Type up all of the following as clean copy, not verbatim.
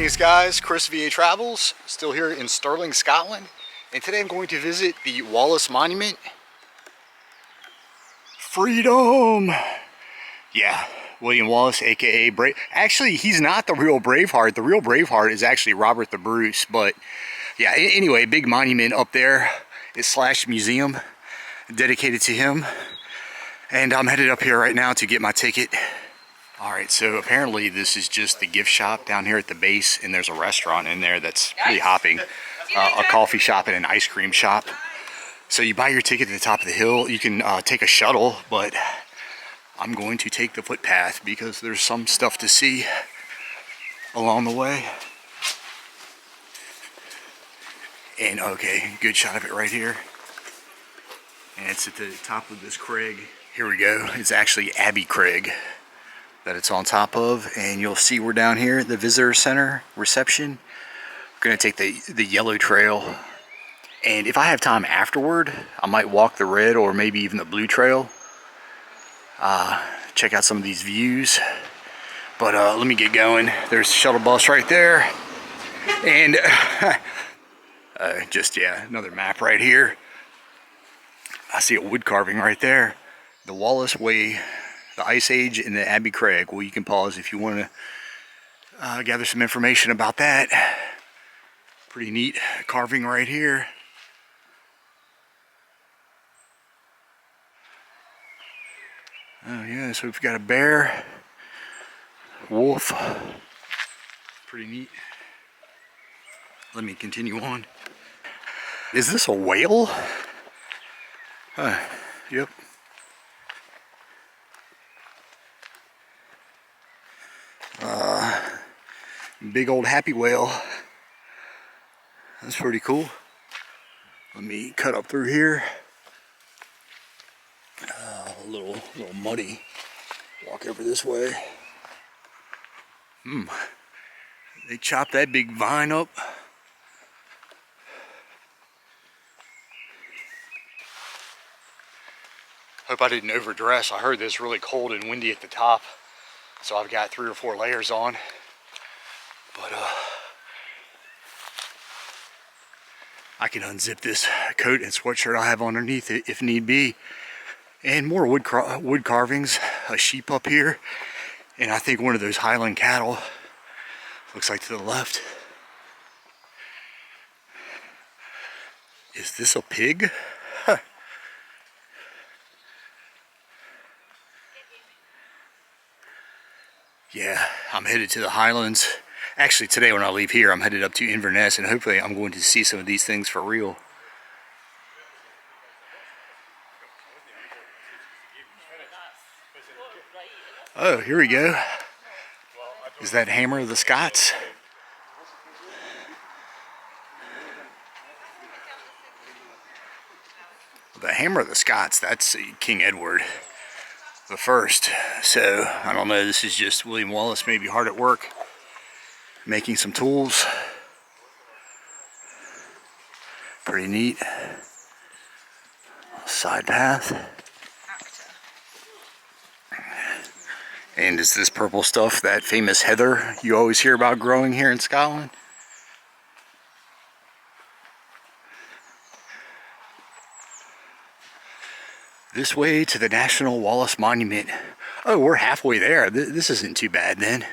Greetings guys, Chris VA Travels, still here in Stirling, Scotland, and today I'm going to visit the Wallace Monument. Freedom! Yeah, William Wallace, aka Brave. Actually, he's not the real Braveheart. The real Braveheart is actually Robert the Bruce, but yeah, anyway, big monument up there. It's / museum dedicated to him, and I'm headed up here right now to get my ticket. Alright, so apparently this is just the gift shop down here at the base, and there's a restaurant in there that's pretty hopping. A coffee shop and an ice cream shop. So you buy your ticket at the top of the hill. You can take a shuttle, but I'm going to take the footpath because there's some stuff to see along the way. And okay, good shot of it right here. And it's at the top of this crag. Here we go. It's actually Abbey Crag that it's on top of, and you'll see we're down here at the visitor center reception. We're gonna take the yellow trail, and if I have time afterward, I might walk the red or maybe even the blue trail. Check out some of these views, but let me get going. There's the shuttle bus right there, and just yeah, another map right here. I see a wood carving right there. The Wallace Way, the Ice Age, and the Abbey Crag. Well, you can pause if you want to gather some information about that. Pretty neat carving right here. Oh yeah, so we've got a bear, wolf. Pretty neat. Let me continue on. Is this a whale? Yep. Big old happy whale. That's pretty cool. Let me cut up through here. A little muddy. Walk over this way. They chopped that big vine up. Hope I didn't overdress. I heard this really cold and windy at the top, so I've got 3 or 4 layers on. But I can unzip this coat and sweatshirt I have underneath it if need be. And more wood carvings, a sheep up here, and I think one of those Highland cattle. Looks like to the left. Is this a pig? Huh. Yeah, I'm headed to the Highlands. Actually, today when I leave here, I'm headed up to Inverness, and hopefully I'm going to see some of these things for real. Oh, here we go. Is that Hammer of the Scots? The Hammer of the Scots, that's King Edward the First. So, I don't know, this is just William Wallace maybe hard at work, making some tools. Pretty neat. Side path. And is this purple stuff that famous heather you always hear about growing here in Scotland? This way to the National Wallace Monument. Oh, we're halfway there. This isn't too bad then.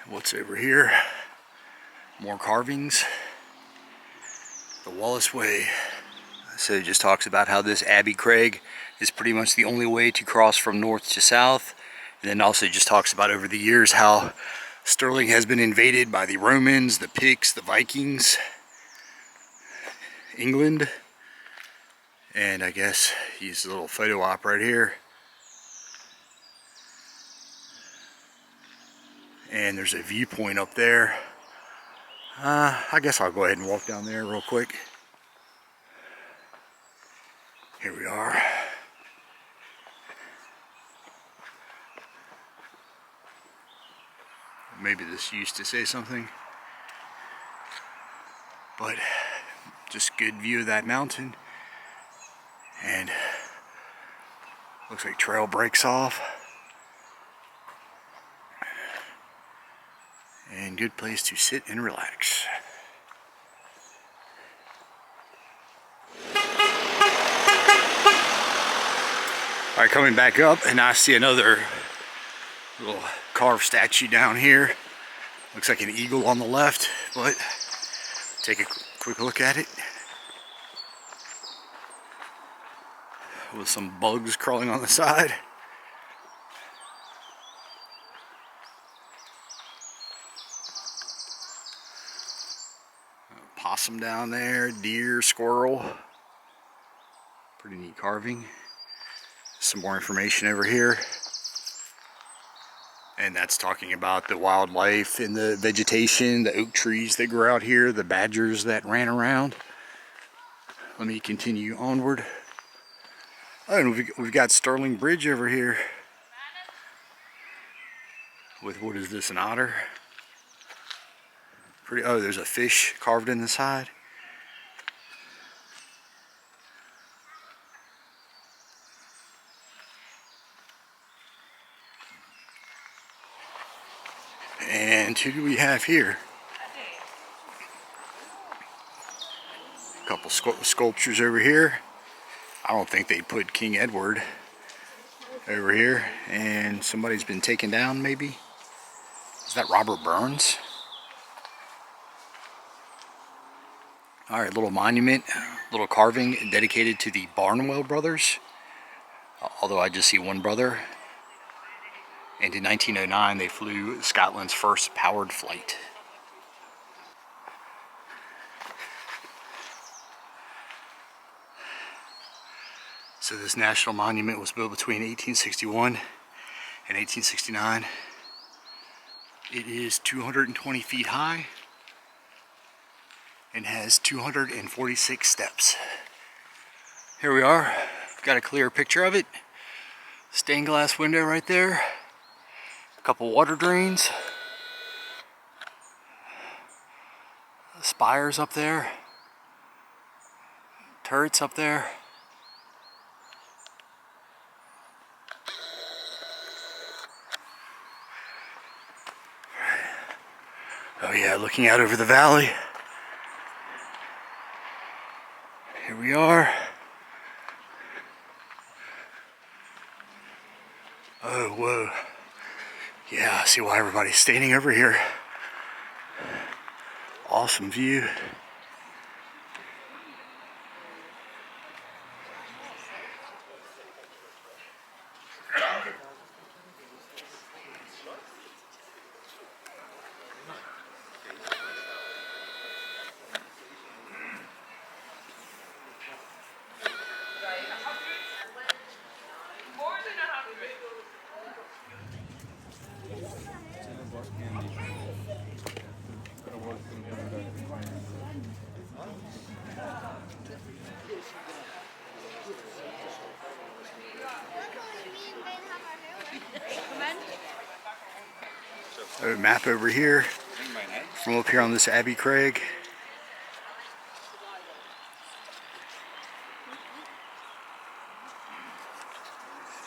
What's over here? More carvings. The Wallace Way. So it just talks about how this Abbey Crag is pretty much the only way to cross from north to south. And then also just talks about over the years how Stirling has been invaded by the Romans, the Picts, the Vikings, England. And I guess he's a little photo op right here. And there's a viewpoint up there. I guess I'll go ahead and walk down there real quick. Here we are. Maybe this used to say something. But just good view of that mountain. And looks like trail breaks off. good place to sit and relax. All right, coming back up, and I see another little carved statue down here. Looks like an eagle on the left, but take a quick look at it. With some bugs crawling on the side. Possum down there, deer, squirrel. Pretty neat carving. Some more information over here. And that's talking about the wildlife and the vegetation, the oak trees that grow out here, the badgers that ran around. Let me continue onward. Oh, and we've got Sterling Bridge over here. With, what is this, an otter? Pretty, oh, there's a fish carved in the side. And who do we have here? A couple sculptures over here. I don't think they put King Edward over here. And somebody's been taken down, maybe? Is that Robert Burns? All right, little monument, little carving dedicated to the Barnwell brothers. Although I just see one brother. And in 1909, they flew Scotland's first powered flight. So this national monument was built between 1861 and 1869. It is 220 feet high and has 246 steps. Here we are. Got a clear picture of it. Stained glass window right there. A couple water drains. Spires up there. Turrets up there. Oh yeah, looking out over the valley. Here we are. Oh, whoa. Yeah, I see why everybody's standing over here. Awesome view. A map over here from up here on this Abbey Crag.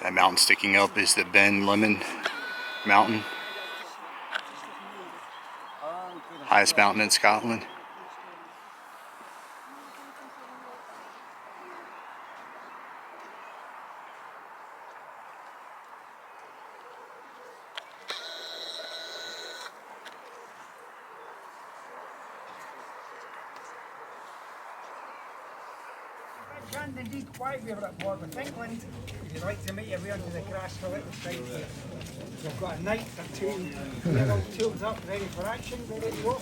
That mountain sticking up is the Ben Lomond Mountain. Highest mountain in Scotland. And indeed, while we were at board with England, we'd like to make your way onto the grass for little side here. We've got a knight or two, they're all tooled up, ready for action, ready to go.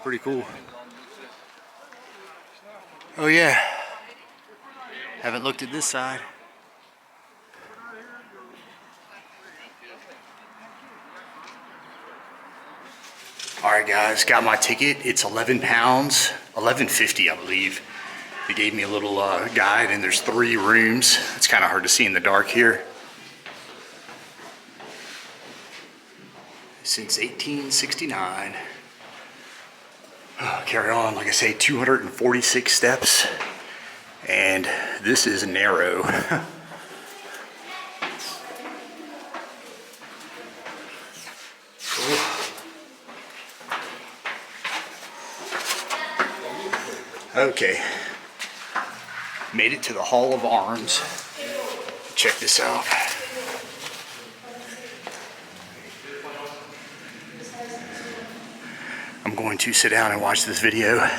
Pretty cool. Oh yeah, haven't looked at this side. Alright guys, got my ticket. It's 11 pounds, 11.50 I believe. They gave me a little guide, and there's 3 rooms. It's kind of hard to see in the dark here. Since 1869. Carry on, like I say, 246 steps. And this is narrow. Cool. Okay. Made it to the Hall of Arms. Check this out. I'm going to sit down and watch this video.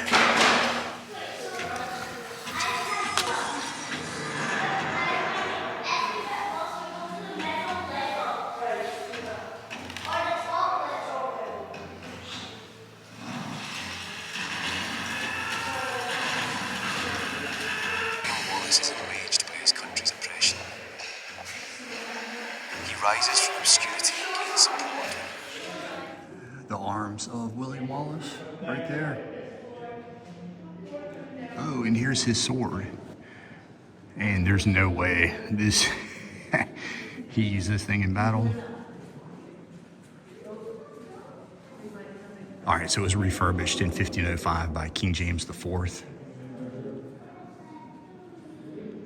Wallace is enraged by his country's oppression. He rises from obscurity and gains support. The arms of William Wallace, right there. Oh, and here's his sword. And there's no way this he used this thing in battle. All right, so it was refurbished in 1505 by King James IV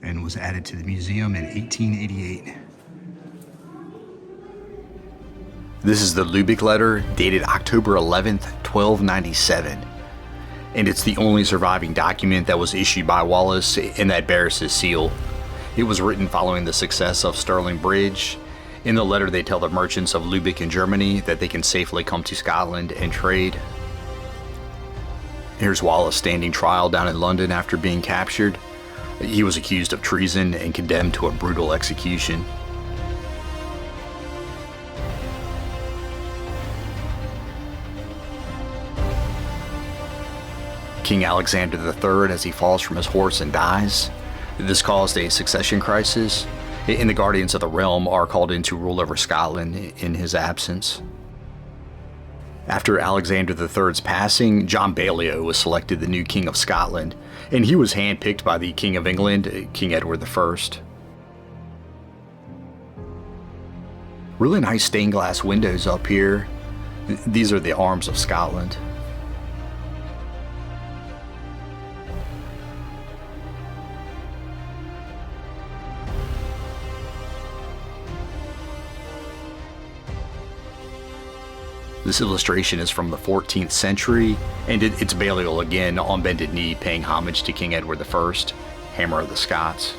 and was added to the museum in 1888. This is the Lubeck letter dated October 11th, 1297. And it's the only surviving document that was issued by Wallace and that bears his seal. It was written following the success of Stirling Bridge. In the letter, they tell the merchants of Lubeck in Germany that they can safely come to Scotland and trade. Here's Wallace standing trial down in London after being captured. He was accused of treason and condemned to a brutal execution. King Alexander III as he falls from his horse and dies. This caused a succession crisis, and the Guardians of the Realm are called in to rule over Scotland in his absence. After Alexander III's passing, John Balliol was selected the new King of Scotland, and he was handpicked by the King of England, King Edward I. Really nice stained glass windows up here. These are the arms of Scotland. This illustration is from the 14th century, and it's Balliol again on bended knee paying homage to King Edward I, Hammer of the Scots.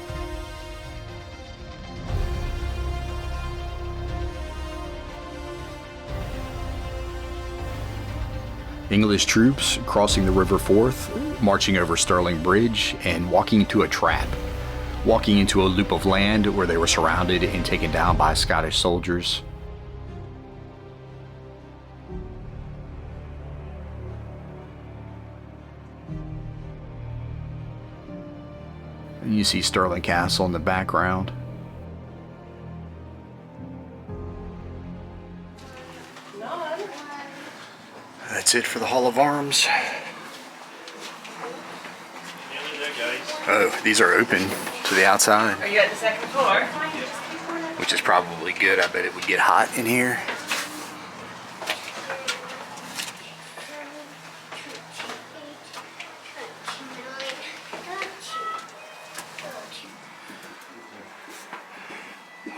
English troops crossing the River Forth, marching over Stirling Bridge, and walking into a trap. Walking into a loop of land where they were surrounded and taken down by Scottish soldiers. You see Stirling Castle in the background. That's it for the Hall of Arms. Oh, these are open to the outside. Are you at the second floor? Which is probably good. I bet it would get hot in here.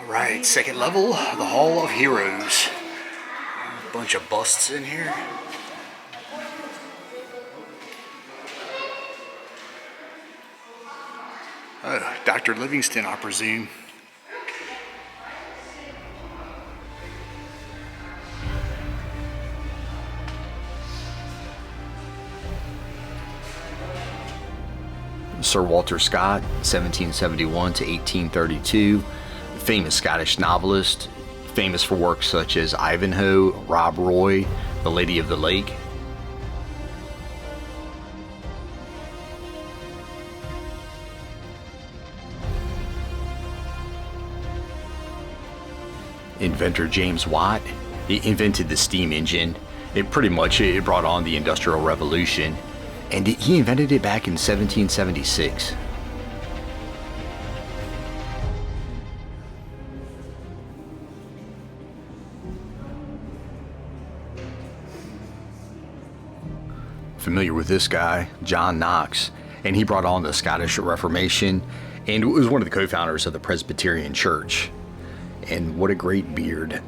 Alright, second level, the Hall of Heroes. A bunch of busts in here. Oh, Dr. Livingston, I presume. Sir Walter Scott, 1771 to 1832, famous Scottish novelist, famous for works such as Ivanhoe, Rob Roy, The Lady of the Lake. Inventor James Watt, he invented the steam engine. It brought on the Industrial Revolution, and he invented it back in 1776. Familiar with this guy, John Knox, and he brought on the Scottish Reformation and was one of the co-founders of the Presbyterian Church. And what a great beard.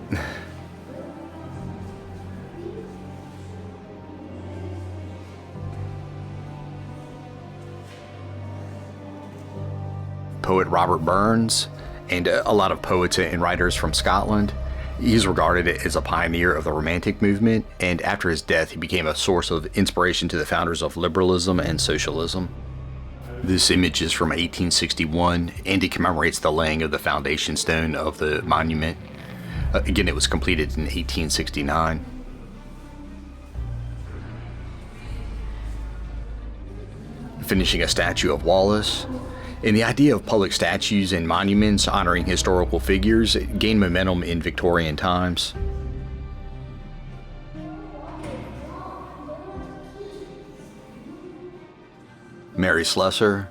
poet Robert Burns and a lot of poets and writers from Scotland. He's regarded as a pioneer of the Romantic movement, and after his death, he became a source of inspiration to the founders of liberalism and socialism. This image is from 1861, and it commemorates the laying of the foundation stone of the monument. Again, it was completed in 1869. Finishing a statue of Wallace. And the idea of public statues and monuments honoring historical figures gained momentum in Victorian times. Mary Slessor,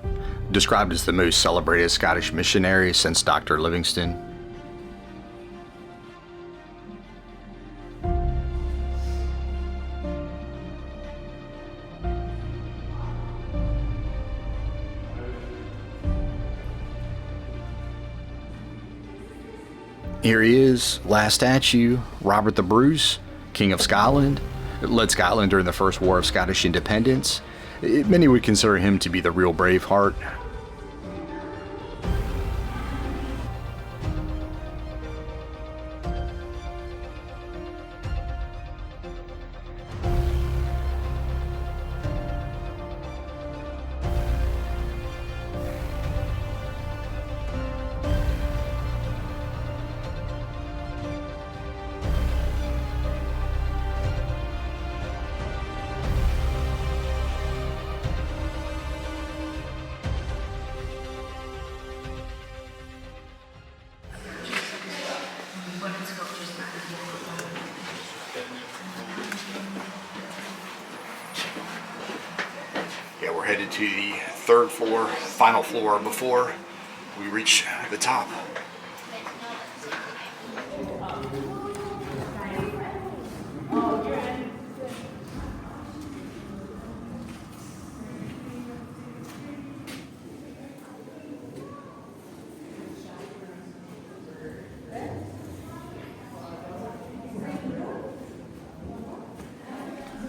described as the most celebrated Scottish missionary since Dr. Livingstone. Here he is, last statue, Robert the Bruce, King of Scotland, led Scotland during the First War of Scottish Independence. Many would consider him to be the real Braveheart. Yeah, we're headed to the third floor, final floor, before we reach the top.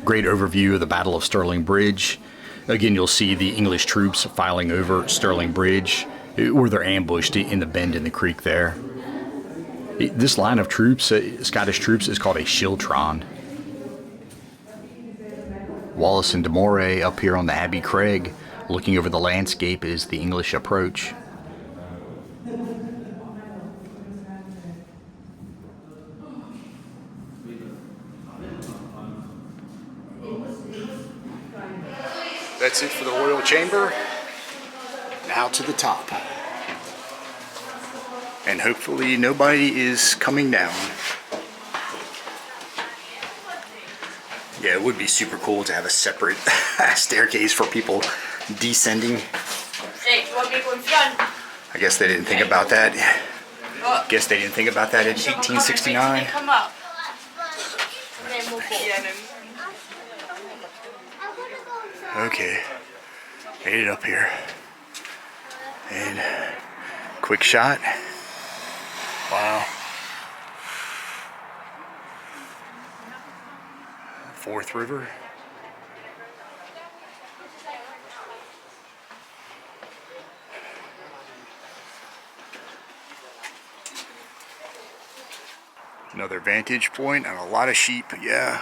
Great overview of the Battle of Stirling Bridge. Again, you'll see the English troops filing over Stirling Bridge, where they're ambushed in the bend in the creek there. This line of troops, Scottish troops, is called a schiltron. Wallace and de Moray up here on the Abbey Crag, looking over the landscape as the English approach. That's it for the royal chamber. Now to the top. And hopefully nobody is coming down. Yeah, it would be super cool to have a separate staircase for people descending. Hey, do you want me to go in front? I guess they didn't think about that. Guess they didn't think about that in Come 1869. up. And then we'll go. Okay, made it up here. And quick shot. Wow. Forth River. Another vantage point and a lot of sheep, yeah,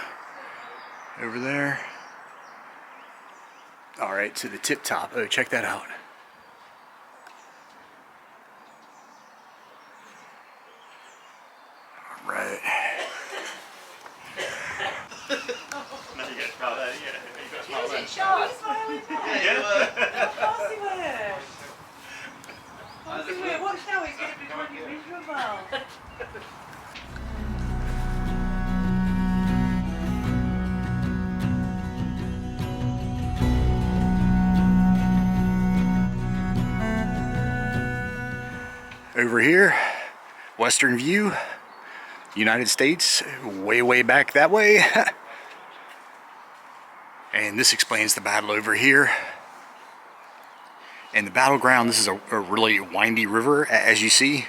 over there. All right, to the tip top. Oh, check that out. All right. Watch now, he's going to be doing you miserable. Over here, Western View, United States, way back that way. And this explains the battle over here. And the battleground, this is a really windy river, as you see.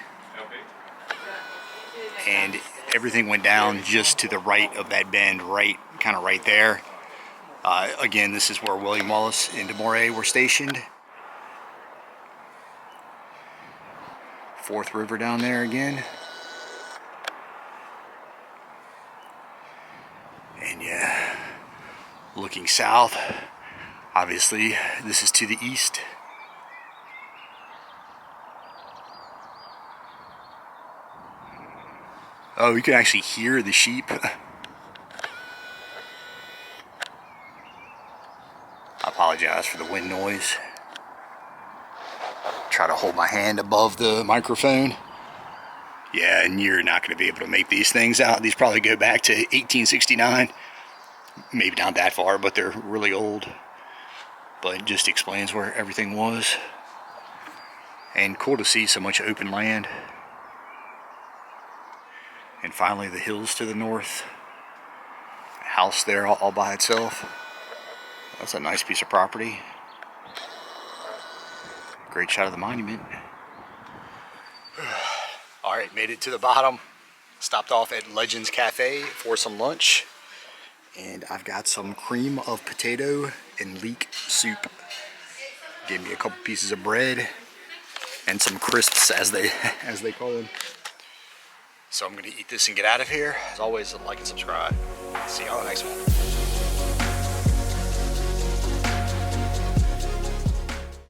And everything went down just to the right of that bend, kind of right there. Again, this is where William Wallace and de Moray were stationed. Fourth River down there again. And yeah, looking south, obviously this is to the east. Oh, you can actually hear the sheep. I apologize for the wind noise. Try to hold my hand above the microphone. Yeah, and you're not going to be able to make these things out. These probably go back to 1869. Maybe not that far, but they're really old. But it just explains where everything was. And cool to see so much open land. And finally the hills to the north. A house there all by itself. That's a nice piece of property. Great shot of the monument. Alright, made it to the bottom. Stopped off at Legends Cafe for some lunch. And I've got some cream of potato and leek soup. Gave me a couple pieces of bread and some crisps, as they call them. So I'm gonna eat this and get out of here. As always, like and subscribe. See y'all on the next one.